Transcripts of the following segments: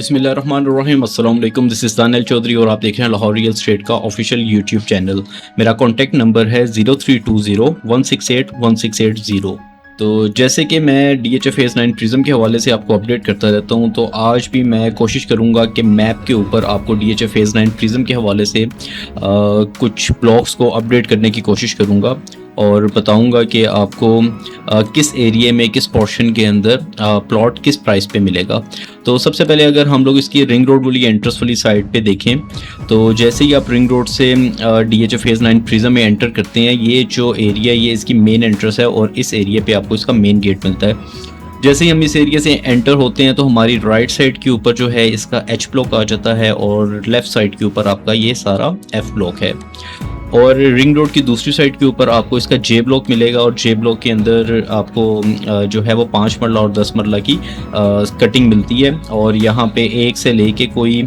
बिस्मिल्लाहिर्रहमानिर्रहीम अस्सलाम वालेकुम। दिस इज़ दानियल चौधरी और आप देख रहे हैं लाहौर रियल एस्टेट का ऑफिशियल यूट्यूब चैनल। मेरा कॉन्टैक्ट नंबर है 0320 168 1680। तो जैसे कि मैं DHA फेज़ 9 प्रिज्म के हवाले से आपको अपडेट करता रहता हूं, तो आज भी मैं कोशिश करूंगा कि मैप के ऊपर आपको DHA फेज़ 9 प्रिज्म के हवाले से कुछ ब्लॉक्स को अपडेट करने की कोशिश करूंगा और बताऊंगा कि आपको किस एरिया में किस पोर्शन के अंदर प्लॉट किस प्राइस पे मिलेगा। तो सबसे पहले अगर हम लोग इसकी रिंग रोड वाली एंट्रेंस वाली साइड पे देखें, तो जैसे ही आप रिंग रोड से DHA फेज़ 9 प्रिज्म में एंटर करते हैं, ये जो एरिया ये इसकी मेन एंट्रेंस है और इस एरिया पे आपको इसका मेन गेट मिलता है। जैसे ही हम इस एरिया से एंटर होते हैं तो हमारी राइट साइड के ऊपर जो है इसका H ब्लॉक आ जाता है और लेफ़्ट साइड के ऊपर आपका ये सारा F ब्लॉक है। और रिंग रोड की दूसरी साइड के ऊपर आपको इसका J ब्लॉक मिलेगा और J ब्लॉक के अंदर आपको जो है वो 5 मरला और 10 मरला की कटिंग मिलती है और यहाँ पे 1 से लेके कोई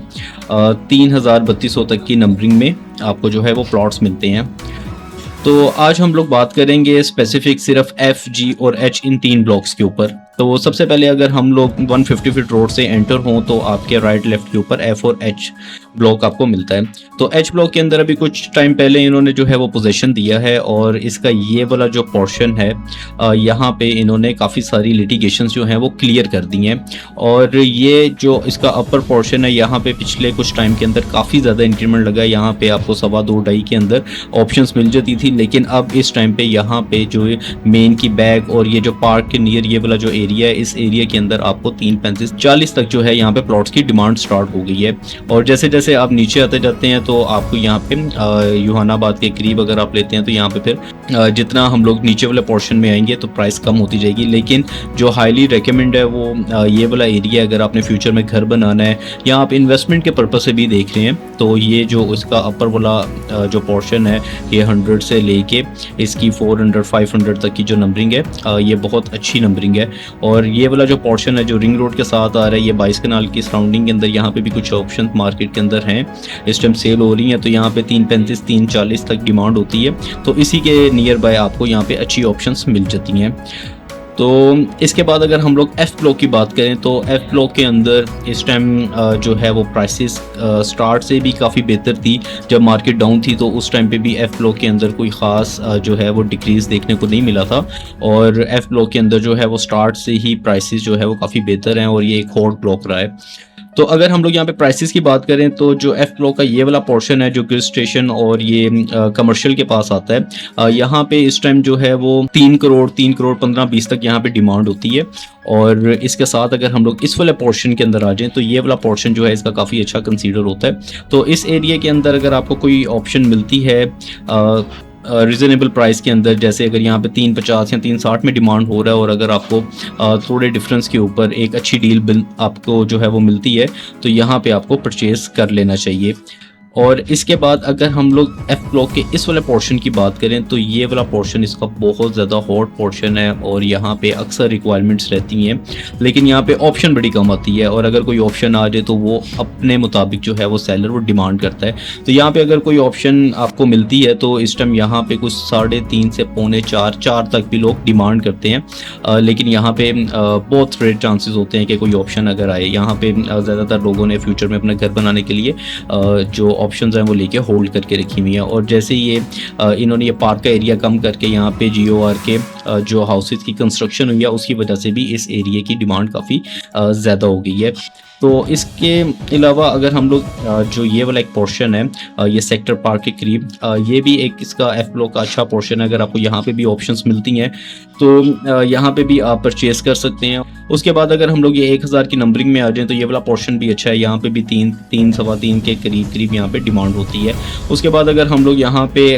3200 तक की नंबरिंग में आपको जो है वो प्लॉट्स मिलते हैं। तो आज हम लोग बात करेंगे स्पेसिफिक सिर्फ F, G और H इन 3 ब्लॉक्स के ऊपर। तो सबसे पहले अगर हम लोग 150 फीट रोड से एंटर हों तो आपके राइट लेफ्ट के ऊपर F और H ब्लॉक आपको मिलता है। तो H ब्लॉक के अंदर अभी कुछ टाइम पहले इन्होंने जो है वो पोजीशन दिया है और इसका ये वाला जो पोर्शन है यहाँ पे इन्होंने काफ़ी सारी लिटिगेशंस जो हैं वो क्लियर कर दी हैं और ये जो इसका अपर पोर्शन है यहाँ पे पिछले कुछ टाइम के अंदर काफ़ी ज़्यादा इंक्रीमेंट लगा है। यहाँ पे आपको 2.25 के अंदर ऑप्शंस मिल जाती थी, लेकिन अब इस टाइम पे यहाँ पे जो मेन की बैग और ये जो पार्क के नियर ये वाला जो एरिया है, इस एरिया के अंदर आपको 3.35-40 तक जो है यहाँ पे प्लॉट्स की डिमांड स्टार्ट हो गई है। और जैसे जैसे आप नीचे आते जाते हैं तो आपको यहाँ पे यूहानाबाद के करीब अगर आप लेते हैं तो यहाँ पे फिर जितना हम लोग नीचे वाले पोर्शन में आएंगे तो प्राइस कम होती जाएगी। लेकिन जो हाईली रिकमेंड है वो ये वाला एरिया, अगर आपने फ्यूचर में घर बनाना है या आप इन्वेस्टमेंट के पर्पज से भी देख रहे हैं तो ये जो इसका अपर वाला जो पोर्शन है ये 100 से लेके इसकी 400-500 तक की जो नंबरिंग है ये बहुत अच्छी नंबरिंग है। और ये वाला जो पोर्शन है जो रिंग रोड के साथ आ रहा है, ये 22 कनाल की सराउंडिंग के अंदर यहाँ पे भी कुछ ऑप्शन मार्केट के अंदर हैं, इस टाइम सेल हो रही हैं। तो यहाँ पे 3.35-3.40 तक डिमांड होती है, तो इसी के नियर बाय आपको यहाँ पे अच्छी ऑप्शंस मिल जाती हैं। तो इसके बाद अगर हम लोग F ब्लॉक की बात करें तो F ब्लॉक के अंदर इस टाइम जो है वो प्राइसेस स्टार्ट से भी काफ़ी बेहतर थी। जब मार्केट डाउन थी तो उस टाइम पे भी F ब्लॉक के अंदर कोई ख़ास जो है वो डिक्रीज़ देखने को नहीं मिला था और F ब्लॉक के अंदर जो है वो स्टार्ट से ही प्राइसेस जो है वो काफ़ी बेहतर हैं और ये एक हॉट ब्लॉक रहा है। तो अगर हम लोग यहाँ पे प्राइसेस की बात करें तो जो F ब्लॉक का ये वाला पोर्शन है जो गिल स्टेशन और ये कमर्शियल के पास आता है, यहाँ पे इस टाइम जो है वो 3 करोड़ 15-20 तक यहाँ पे डिमांड होती है। और इसके साथ अगर हम लोग इस वाले पोर्शन के अंदर आ जाएं तो ये वाला पोर्शन जो है इसका काफ़ी अच्छा कंसीडर होता है। तो इस एरिया के अंदर अगर आपको कोई ऑप्शन मिलती है रिजनेबल प्राइस के अंदर, जैसे अगर यहाँ पे 350 या 360 में डिमांड हो रहा है और अगर आपको थोड़े डिफरेंस के ऊपर एक अच्छी डील आपको जो है वो मिलती है तो यहाँ पे आपको परचेज कर लेना चाहिए। और इसके बाद अगर हम लोग F ब्लॉक के इस वाले पोर्शन की बात करें तो ये वाला पोर्शन इसका बहुत ज़्यादा हॉट पोर्शन है और यहाँ पे अक्सर रिक्वायरमेंट्स रहती हैं, लेकिन यहाँ पे ऑप्शन बड़ी कम आती है और अगर कोई ऑप्शन आ जाए तो वो अपने मुताबिक जो है वो सेलर वो डिमांड करता है। तो यहाँ पे अगर कोई ऑप्शन आपको मिलती है तो इस टाइम यहाँ पे कुछ 3.5 से 3.25-4 तक भी लोग डिमांड करते हैं, लेकिन यहाँ पे बहुत रेयर चांसेस होते हैं कि कोई ऑप्शन अगर आए। यहाँ पे ज़्यादातर लोगों ने फ्यूचर में अपना घर बनाने के लिए जो ऑप्शंस हैं वो लेके होल्ड करके रखी हुई हैं। और जैसे ये इन्होंने ये पार्क का एरिया कम करके यहाँ पे GOR के जो हाउसेस की कंस्ट्रक्शन हुई है उसकी वजह से भी इस एरिया की डिमांड काफ़ी ज़्यादा हो गई है। तो इसके अलावा अगर हम लोग जो ये वाला एक पोर्शन है ये सेक्टर पार्क के करीब, ये भी एक इसका F ब्लॉक का अच्छा पोर्शन है। अगर आपको यहाँ पे भी ऑप्शंस मिलती हैं तो यहाँ पे भी आप परचेज कर सकते हैं। उसके बाद अगर हम लोग ये 1000 की नंबरिंग में आ जाएं तो ये वाला पोर्शन भी अच्छा है, यहाँ पे भी 3-3.25 के करीब यहाँ पे डिमांड होती है। उसके बाद अगर हम लोग यहाँ पे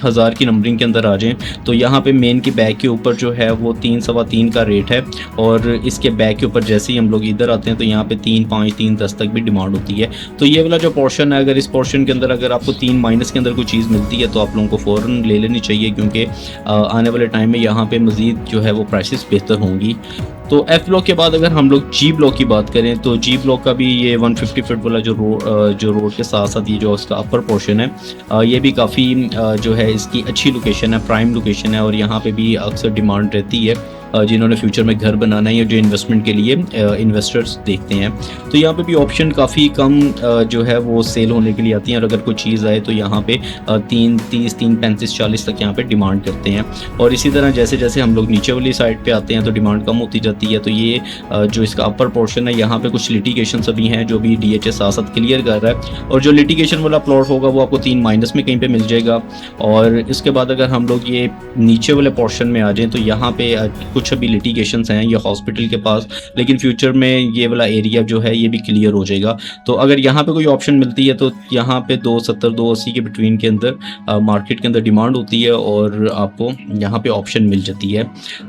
1000 की नंबरिंग के अंदर आ जाएं तो यहाँ पे मेन की बैग के ऊपर जो है वो 3-3.25 का रेट है और इसके बैग के ऊपर जैसे ही हम लोग इधर आते हैं तो यहाँ पे 3.5-3.10 तक भी डिमांड होती है। तो ये वाला जो पोर्शन है, अगर इस पोर्शन के अंदर अगर आपको 3- के अंदर कोई चीज़ मिलती है तो आप लोगों को फ़ौरन ले लेनी चाहिए, क्योंकि आने वाले टाइम में यहाँ पर मज़ीद जो है वो प्राइसेस बेहतर होंगी। तो F ब्लॉक के बाद अगर हम लोग G ब्लॉक की बात करें तो G ब्लॉक का भी ये 150 फीट वाला जो रोड के साथ साथ ये जो इसका अपर पोर्शन है ये भी काफ़ी जो है इसकी अच्छी लोकेशन है, प्राइम लोकेशन है और यहाँ पे भी अक्सर डिमांड रहती है। जिन्होंने फ्यूचर में घर बनाना है या जो इन्वेस्टमेंट के लिए इन्वेस्टर्स देखते हैं। तो यहाँ पे भी ऑप्शन काफ़ी कम जो है वो सेल होने के लिए आती हैं, और अगर कोई चीज़ आए तो यहाँ पे 3:30, 3:35, 40 तक यहाँ पे डिमांड करते हैं। और इसी तरह जैसे जैसे हम लोग नीचे वाली साइड पे आते हैं तो डिमांड कम होती जाती है। तो ये जो इसका अपर पोर्शन है, यहाँ पे कुछ लिटिगेशन अभी हैं जो भी DHA साथ साथ क्लियर कर रहा है, और जो लिटिगेशन वाला प्लॉट होगा वो आपको 3- में कहीं पे मिल जाएगा। और इसके बाद अगर हम लोग ये नीचे वाले पोर्शन में आ जाएं तो यहाँ पे कुछ अभी लिटिगेशंस हैं ये हॉस्पिटल के पास, लेकिन फ्यूचर में ये वाला एरिया जो है ये भी क्लियर हो जाएगा। तो अगर यहाँ पे कोई ऑप्शन मिलती है तो यहाँ पे 270, 280 के बिटवीन के अंदर मार्केट के अंदर डिमांड होती है और आपको यहाँ पे ऑप्शन मिल जाती है।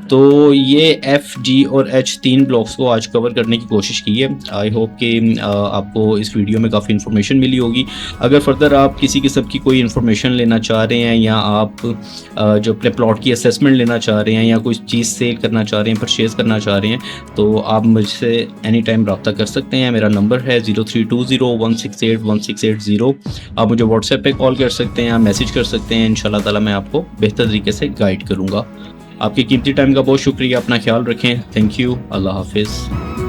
तो ये F, G और H 3 ब्लॉक्स को आज कवर करने की कोशिश की है। आई होप कि आपको इस वीडियो में काफ़ी इन्फॉर्मेशन मिली होगी। अगर फर्दर आप किसी किस्म की कोई इन्फॉर्मेशन लेना चाह रहे हैं, या आप जो अपने प्लॉट की असेसमेंट लेना चाह रहे हैं, या कोई चीज़ सेल करना चाह रहे हैं, परचेज़ करना चाह रहे हैं, तो आप मुझसे एनी टाइम रब्ता कर सकते हैं। मेरा नंबर है 032016816880। आप मुझे व्हाट्सएप पे कॉल कर सकते हैं, आप मैसेज कर सकते हैं। इंशाल्लाह ताला मैं आपको बेहतर तरीके से गाइड करूँगा। आपके कीमती टाइम का बहुत शुक्रिया। अपना ख्याल रखें। Thank you. अल्लाह हाफिज़।